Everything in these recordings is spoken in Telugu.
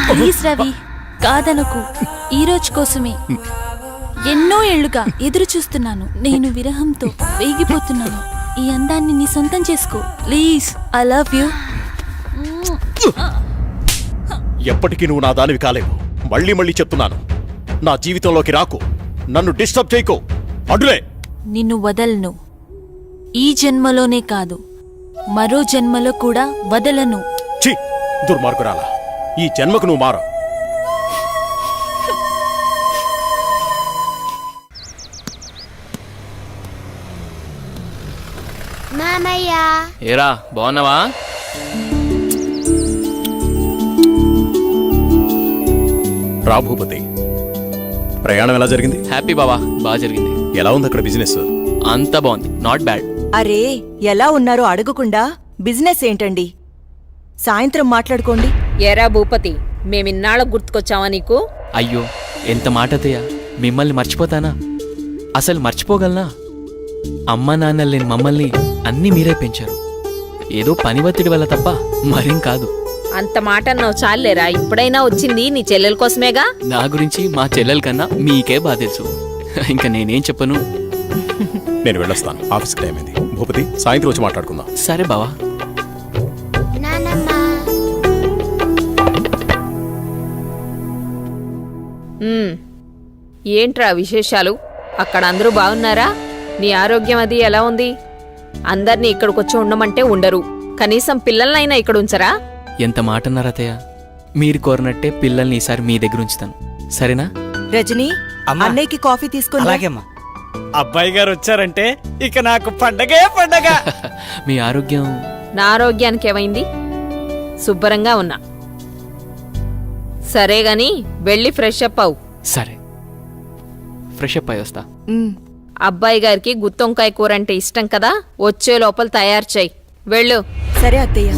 ప్లీజ్ రవి, కాదనకు. ఈ రోజు కోసమే ఎన్నో ఏళ్లుగా ఎదురు చూస్తున్నాను. నేను విరహంతో వేగిపోతున్నాను. ఈ అందాన్ని నీ సొంతం చేసుకో ప్లీజ్. I love you. ఎప్పటికీ నువ్వు నా దానివి కాలేవు. మళ్ళీ మళ్ళీ చెప్తున్నాను, నా జీవితంలోకి రాకు, నన్ను డిస్టర్బ్ చేయకో. అడులే. నిన్ను వదలను. ఈ జన్మలోనే కాదు, మరో జన్మలో కూడా వదలను. ఛీ, దుర్మార్గురాలా, ఈ జన్మకు నువ్వు మారా. మామయ్య, ఏరా బాగున్నావా? రా భూపతి, ప్రయాణం ఎలా జరిగింది? హ్యాపీ బావా, బాగా జరిగింది. ఎలా ఉంది అక్కడ బిజినెస్? అంతా బాగుంది, నాట్ బ్యాడ్. అరే, ఎలా ఉన్నారో అడగకుండా బిజినెస్ ఏంటండి? సాయంత్రం మాట్లాడుకోండి. ఏరా భూపతి, మేమిన్నాళ్ళకు గుర్తుకొచ్చావా నీకు? అయ్యో, ఎంత మాట అత్తయ్య, మిమ్మల్ని మర్చిపోతానా? అసలు మర్చిపోగలనా? అమ్మా నాన్న లేని మమ్మల్ని అన్నీ మీరే పెంచారు. ఏదో పని ఒత్తిడి వల్ల తప్ప మరేం కాదు. అంత మాట అన్నావు చాలేరా. ఇప్పుడైనా వచ్చింది నీ చెల్లెల కోసమేగా. నా గురించి మా చెల్లెల కన్నా మీకే బాధ తెలుసు. ఇంకా నేనేం చెప్పను. నేను వెళ్ళొస్తాను, ఆఫీస్కి టైం అయింది. భూపతి, సాయంత్రం వచ్చి మాట్లాడుకుందాం. సరే బావా. నానమ్మ, ఏంట్రా విశేషాలు? అక్కడ అందరూ బాగున్నారా? నీ ఆరోగ్యం అది ఎలా ఉంది? అందర్నీ ఇక్కడికొచ్చి ఉండమంటే ఉండరు. కనీసం పిల్లలనైనా ఇక్కడ ఉంచరా? ఎంత మాట అన్నారు అత్తయ్య. మీరు కోరినట్టే పిల్లల్ని ఈసారి మీ దగ్గర ఉంచుతాను, సరేనా? రజనీ, అన్నయ్యకి కాఫీ తీసుకుని. అలాగేమ్మా. అబ్బాయి గారు వచ్చారంటే ఇక నాకు పండగే పండగ. మీ ఆరోగ్యం? నా ఆరోగ్యానికి ఏమైంది? శుభ్రంగా ఉన్నా. సరే గాని వెళ్ళి ఫ్రెష్ అప్ అవు. సరే, ఫ్రెష్ అప్ అయి వస్తా. అబ్బాయి గారికి గుత్తొంకాయ కూర అంటే ఇష్టం కదా, వచ్చే లోపల తయారు చేయి. వెళ్ళు. సరే అత్తయ్య.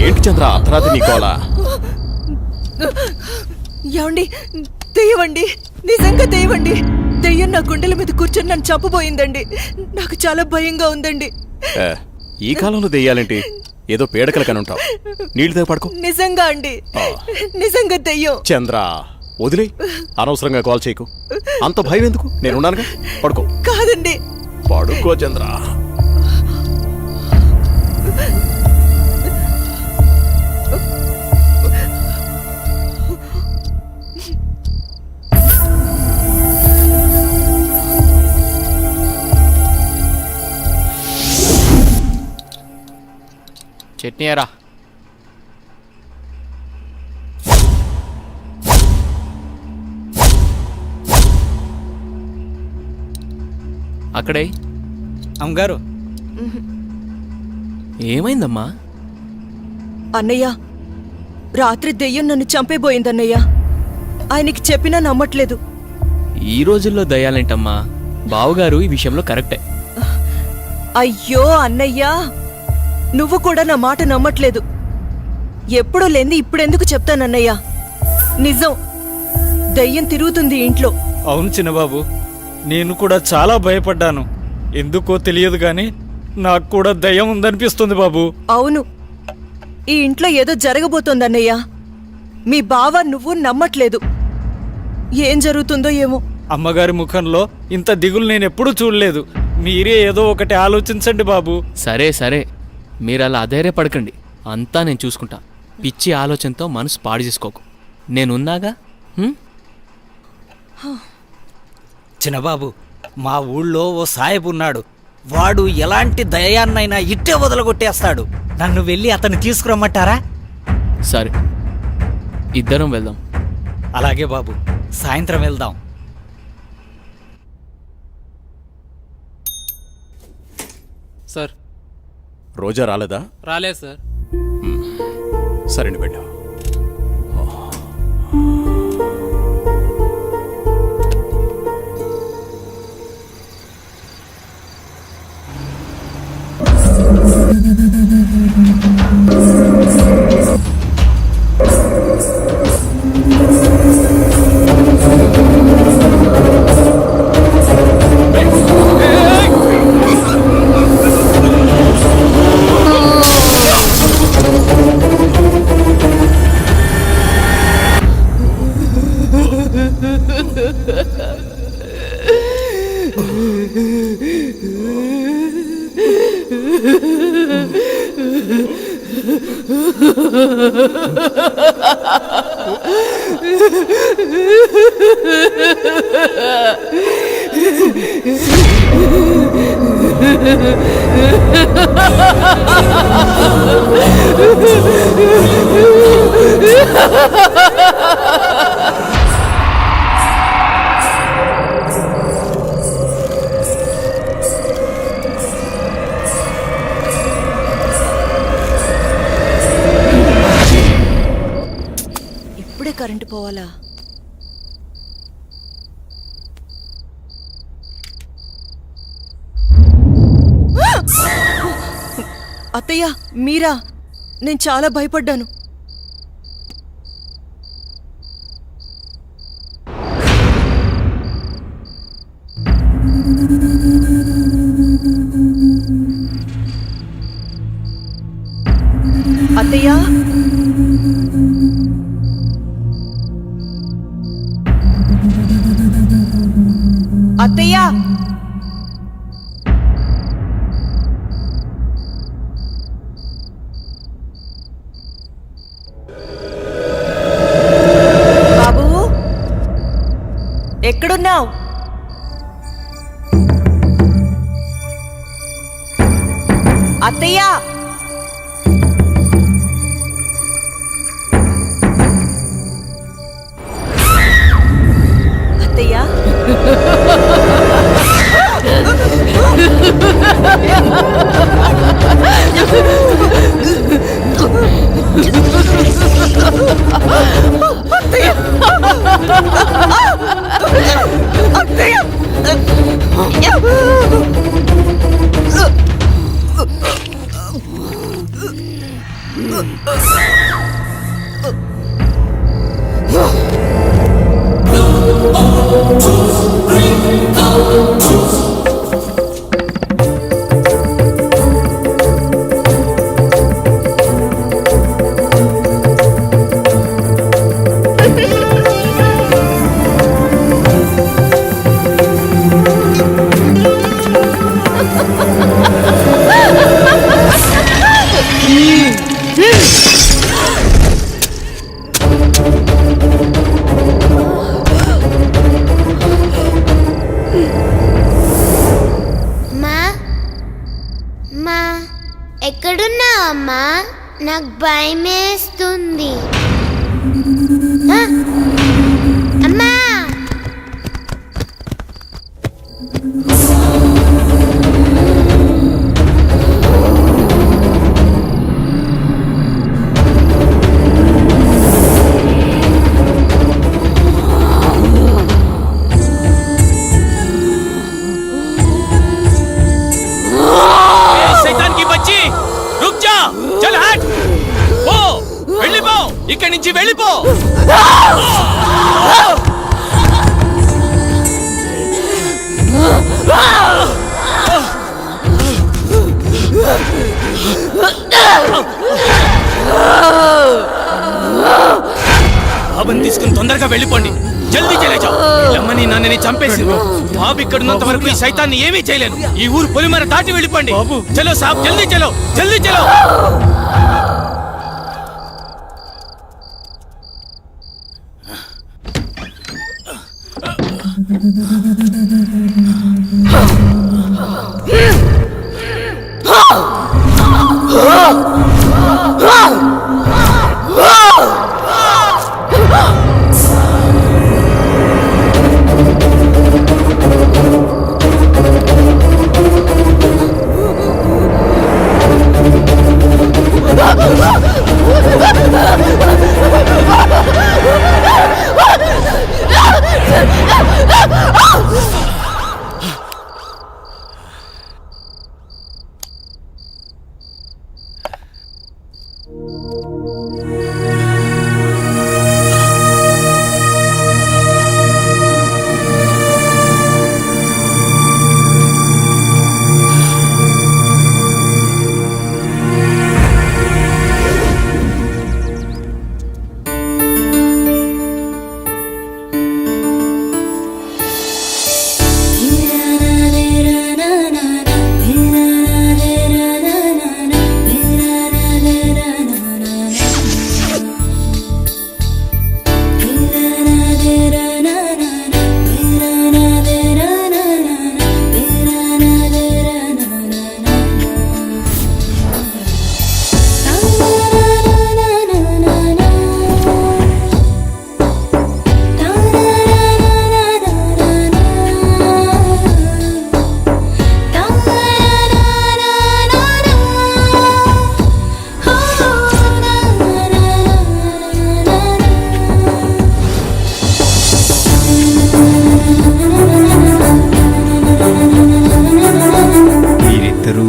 ఏంటి చంద్ర అర్ధరాత్రి నీ గోల? ఏమండి, దెయ్యమండి, నిజంగా దెయ్యమండి. దెయ్యం నా గుండెల మీద కూర్చొని నన్ను చంపబోయిందండి. నాకు చాలా భయంగా ఉందండి. ఏ, ఈ కాలంలో దెయ్యాలేంటి? ఏదో పీడకల కనుంటావు. నీళ్ళు దగ్గర పడుకో. నిజంగా అండి, నిజంగా దెయ్యం. చంద్ర వదిలే, అనవసరంగా కాల్ చేయకు. అంత భయం ఎందుకు? నేనున్నానుగా, పడుకో. కాదండి, పడుకో చంద్ర. చట్నీ ఎరా. అక్కడే. అమ్మగారు, ఏమైందమ్మా? అన్నయ్య, రాత్రి దెయ్యం నన్ను చంపేబోయిందన్నయ్య. ఆయనకి చెప్పినా నమ్మట్లేదు. ఈ రోజుల్లో దయ్యాలేంటమ్మా? బావుగారు ఈ విషయంలో కరెక్టే. అయ్యో అన్నయ్య, నువ్వు కూడా నా మాట నమ్మట్లేదు. ఎప్పుడూ లేంది ఇప్పుడెందుకు చెప్తానన్నయ్య? నిజం, దయ్యం తిరుగుతుంది ఇంట్లో. అవును చిన్నబాబు, నేను కూడా చాలా భయపడ్డాను. ఎందుకో తెలియదు గాని నాకు కూడా దయ్యం ఉందనిపిస్తుంది బాబు. అవును, ఈ ఇంట్లో ఏదో జరగబోతోందన్నయ్య. మీ బావ నువ్వు నమ్మట్లేదు. ఏం జరుగుతుందో ఏమో. అమ్మగారి ముఖంలో ఇంత దిగులు నేనెప్పుడూ చూడలేదు. మీరే ఏదో ఒకటి ఆలోచించండి బాబు. సరే సరే, మీరు అలా అధైర్యపడకండి. అంతా నేను చూసుకుంటా. పిచ్చి ఆలోచనతో మనసు పాడు చేసుకోకు. నేనున్నాగా. చిన్నబాబు, మా ఊళ్ళో ఓ సాహెబ్ ఉన్నాడు. వాడు ఎలాంటి దయాన్నైనా ఇట్టే వదలగొట్టేస్తాడు. నన్ను వెళ్ళి అతన్ని తీసుకురమ్మంటారా? సరే, ఇద్దరం వెళ్దాం. అలాగే బాబు, సాయంత్రం వెళ్దాం. సార్, రోజా రాలేదా? రాలేదు సార్. సరే నువ్వు వెళ్ళు. ఇప్పుడే కరెంటు పోవాలా? అత్తయ్య, మీరా? నేను చాలా భయపడ్డాను. అత్తయ్య, అత్తయ్య, ఎక్కడున్నావు? అత్తయ్య! అత్తయ్య! మా ఎక్కడున్నావు అమ్మా? నాకు భయమేస్తుంది. అమ్మా! ఇక్కడి నుంచి వెళ్ళిపో. బాబుని తీసుకుని తొందరగా వెళ్ళిపోండి. జల్దీ చేయలేచావు. అమ్మని నాన్నని చంపేసి బాబు ఇక్కడున్నంత వరకు ఈ సైతాన్ని ఏమీ చేయలేను. ఈ ఊరు పొలిమర దాటి వెళ్ళిపోండి. చలో సాబ్, జల్దీ చలో, జల్దీ చలో.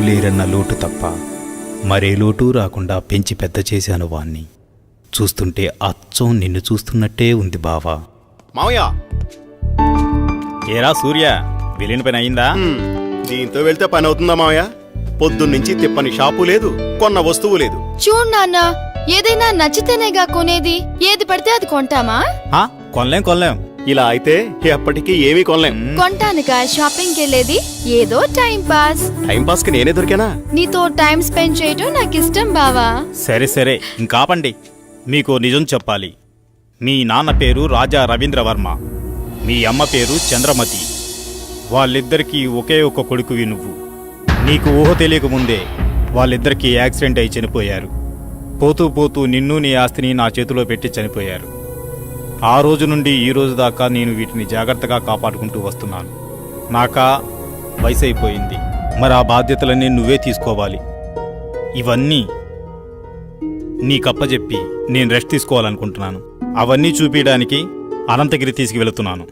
లేరన్న లోటు తప్ప మరే లోటు రాకుండా పెంచి పెద్ద చేశాను వాణ్ణి. చూస్తుంటే అచ్చం నిన్ను చూస్తున్నట్టే ఉంది బావా. మావయ్య! ఏరా సూర్య, వెళ్ళిన పని అయిందా? దీంతో వెళ్తే పని అవుతుందా మావయ్య? పొద్దున్నుంచి తిప్పని షాపు లేదు, కొన్న వస్తువు లేదు. చూడు నాన్న, ఏదైనా నచ్చితేనేగా కొనేది. ఏది పడితే అది కొంటామా? కొనలేం. ఇలా అయితే ఎప్పటికీ ఏమీ కొనలేం. కొంటానుగా షాపింగ్కి వెళ్ళేది. ఏదో టైం పాస్. టైం పాస్ కి నేనే దొరికానా? నీతో టైం స్పెండ్ చేయటం నాకు ఇష్టం బావా. సరే ఇంకాపండి. మీకు నిజం చెప్పాలి. మీ నాన్న పేరు రాజా రవీంద్రవర్మ. మీ అమ్మ పేరు చంద్రమతి. వాళ్ళిద్దరికీ ఒకే ఒక కొడుకువి నువ్వు. నీకు ఊహ తెలియకముందే వాళ్ళిద్దరికీ యాక్సిడెంట్ అయి చనిపోయారు. పోతూ పోతూ నిన్ను నీ ఆస్తిని నా చేతిలో పెట్టి చనిపోయారు. ఆ రోజు నుండి ఈ రోజు దాకా నేను వీటిని జాగ్రత్తగా కాపాడుకుంటూ వస్తున్నాను. నాకా వయసు అయిపోయింది, మరి ఆ బాధ్యతలన్నీ నువ్వే తీసుకోవాలి. ఇవన్నీ నీకప్పచెప్పి నేను రెస్ట్ తీసుకోవాలనుకుంటున్నాను. అవన్నీ చూపించడానికి అనంతగిరి తీసుకువెళుతున్నాను.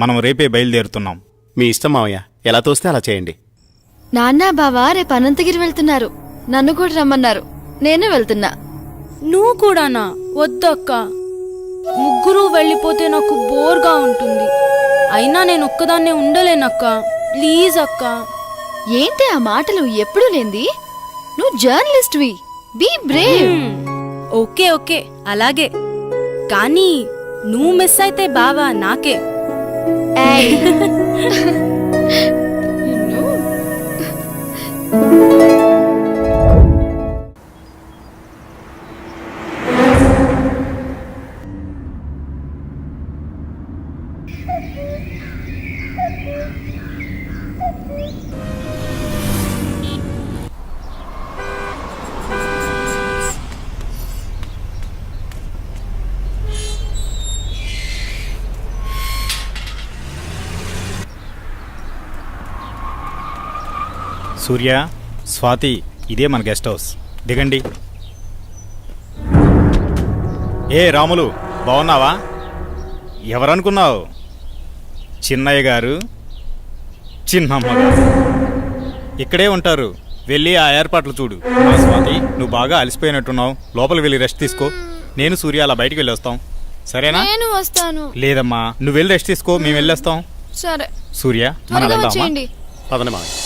మనం రేపే బయలుదేరుతున్నాం. మీ ఇష్టం మావయ్య, ఎలా తోస్తే అలా చేయండి. నాన్న బావా రేపు అనంతగిరి వెళ్తున్నారు. నన్ను కూడా రమ్మన్నారు. నేను వెళ్తున్నా. నువ్వు కూడానా? వద్దక్క, ముగ్గురు వెళ్ళిపోతే నాకు బోర్గా ఉంటుంది. అయినా నేను ఒక్కదాన్నే ఉండలేనక్క. ప్లీజ్ అక్క. ఏంటి ఆ మాటలు? ఎప్పుడు లేంది? నువ్వు జర్నలిస్ట్వి. Be brave. ఓకే ఓకే అలాగే, కానీ నువ్వు మిస్ అయితే బావా నాకే. సూర్య, స్వాతి, ఇదే మన గెస్ట్ హౌస్. దిగండి. ఏ రాములు, బాగున్నావా? ఎవరనుకున్నావు? చిన్నయ్య గారు, చిన్నమ్మ గారు ఇక్కడే ఉంటారు. వెళ్ళి ఆ ఏర్పాట్లు చూడు. స్వాతి, నువ్వు బాగా అలసిపోయినట్టున్నావు. లోపలికి వెళ్ళి రెస్ట్ తీసుకో. నేను సూర్య అలా బయటికి వెళ్ళి వస్తాం. సరేనా? నేను వస్తాను. లేదమ్మా, నువ్వు వెళ్ళి రెస్ట్ తీసుకో, మేము వెళ్ళొస్తాం. సరే. సూర్య, మనం వెళ్దామా? పదండి మావయ్య.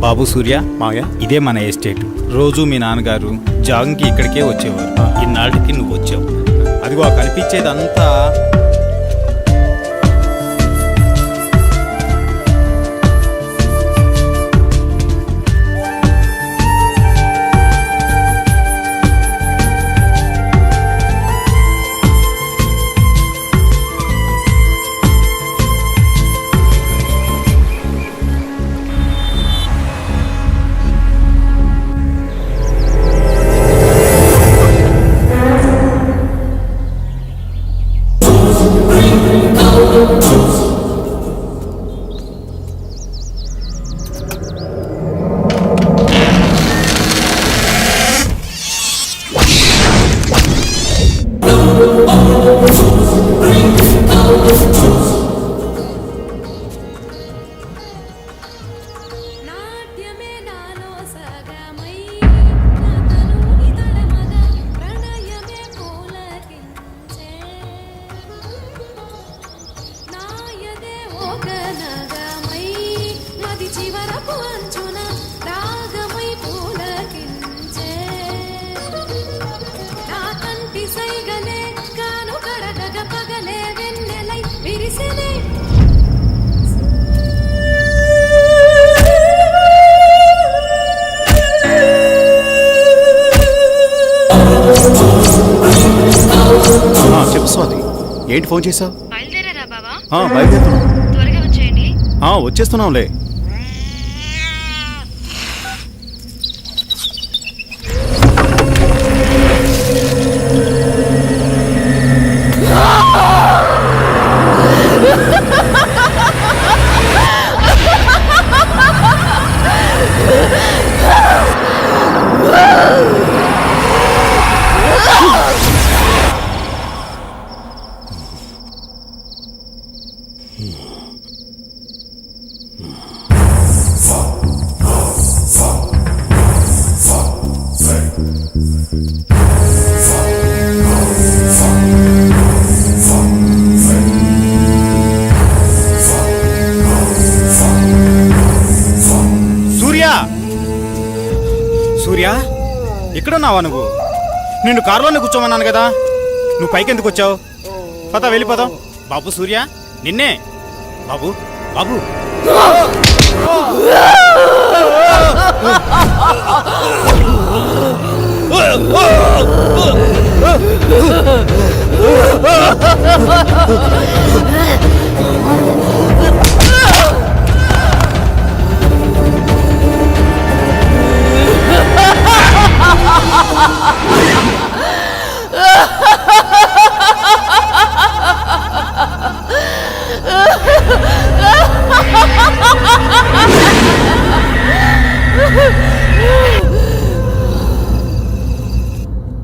బాబు సూర్య, మావయ్య, ఇదే మన ఎస్టేట్. రోజు మీ నాన్నగారు జాగింగ్కి ఇక్కడికే వచ్చేవారు. ఇన్నాళ్ళకి నువ్వు వచ్చావు. అదిగో కనిపించేదంతా చెప్పు స్వాతి, ఏంటి ఫోన్ చేసావు? బయలుదేరారా బావా? బయలుదేరుతున్నాం. త్వరగా వచ్చేయండి. వచ్చేస్తున్నాంలే. సూర్య, ఇక్కడున్నావా నువ్వు? నిన్ను కారులోనే కూర్చోమన్నాను కదా, నువ్వు పైకి ఎందుకు వచ్చావు? పద, వెళ్ళిపోదాం. బాబు సూర్య, నిన్నే. బాబు, బాబు.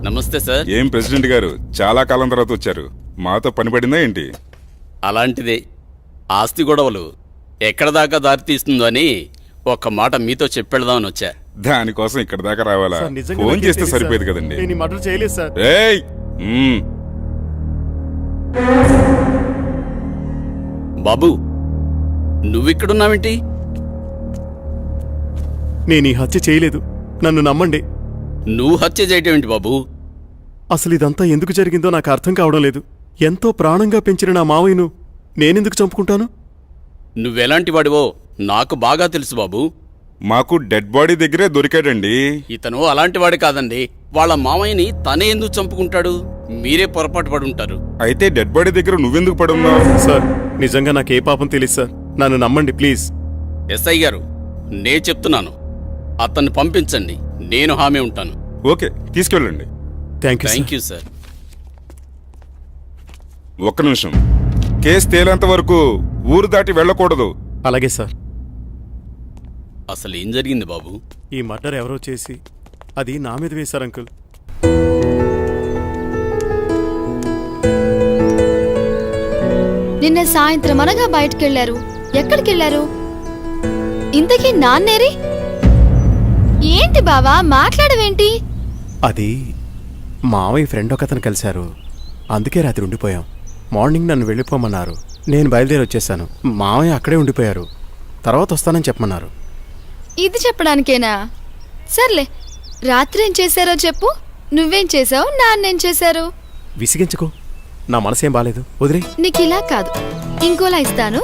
నమస్తే సార్. ఏం ప్రెసిడెంట్ గారు చాలా కాలం తర్వాత వచ్చారు, మాతో పని పడిందా ఏంటి? అలాంటిదే. ఆస్తి గొడవలు ఎక్కడ దాకా దారితీస్తుందో అని ఒక్క మాట మీతో చెప్పెడదామని వచ్చా. దానికోసం ఇక్కడ దాకా రావాలా? ఫోన్ చేస్తే సరిపోయేది కదండి. ఏయ్! బాబు, నువ్విక్కడున్నావేంటి? నేను ఈ హత్య చేయలేదు, నన్ను నమ్మండి. నువ్వు హత్య చేయటం ఏంటి బాబు? అసలు ఇదంతా ఎందుకు జరిగిందో నాకు అర్థం కావడం లేదు. ఎంతో ప్రాణంగా పెంచిన నా మావయ్యను నేనెందుకు చంపుకుంటాను? నువ్వెలాంటి వాడివో నాకు బాగా తెలుసు బాబు. మాకు డెడ్ బాడీ దగ్గరే దొరికాడండి. ఇతను అలాంటి వాడి కాదండి. వాళ్ళ మామయ్యని తనే ఎందుకు చంపుకుంటాడు? మీరే పొరపాటు పడి ఉంటారు. అయితే డెడ్ బాడీ దగ్గర నువ్వెందుకు పడున్నావు? సార్, నిజంగా నాకే పాపం తెలియదు సార్, నన్ను నమ్మండి ప్లీజ్. ఎస్ఐ గారు, నే చెప్తున్నాను, అతన్ని పంపించండి, నేను హామీ ఉంటాను. ఓకే, తీసుకెళ్ళండి. Thank you sir. ఒక్క నిమిషం, కేసు తేలేంత వరకు ఊరు దాటి వెళ్ళకూడదు. అలాగే సార్. అసలు ఏం జరిగింది బాబు? ఈ మర్డర్ ఎవరో చేసి అది నా మీద వేశారు అంకుల్. నిన్న సాయంత్రం అనగా బయటకెళ్లారు. ఎక్కడికెళ్లారు? ఇంతకీ నాన్నేరి? ఏంటి బావా మాట్లాడవేంటి? అది మావయ్య ఫ్రెండ్ ఒకతను కలిశారు, అందుకే రాత్రి ఉండిపోయాం. మార్నింగ్ నన్ను వెళ్ళిపోమన్నారు, నేను బయలుదేరి వచ్చేసాను. మావయ్య అక్కడే ఉండిపోయారు, తర్వాత వస్తానని చెప్పమన్నారు. ఇది చెప్పడానికేనా? సర్లే, రాత్రి ఏం చేశారో చెప్పు. నువ్వేం చేసావు, నాన్నేం చేశారు? విసిగించుకో, నా మనసేం బాలేదు, వదిలే. నీకు ఇలా కాదు, ఇంకోలా ఇస్తాను,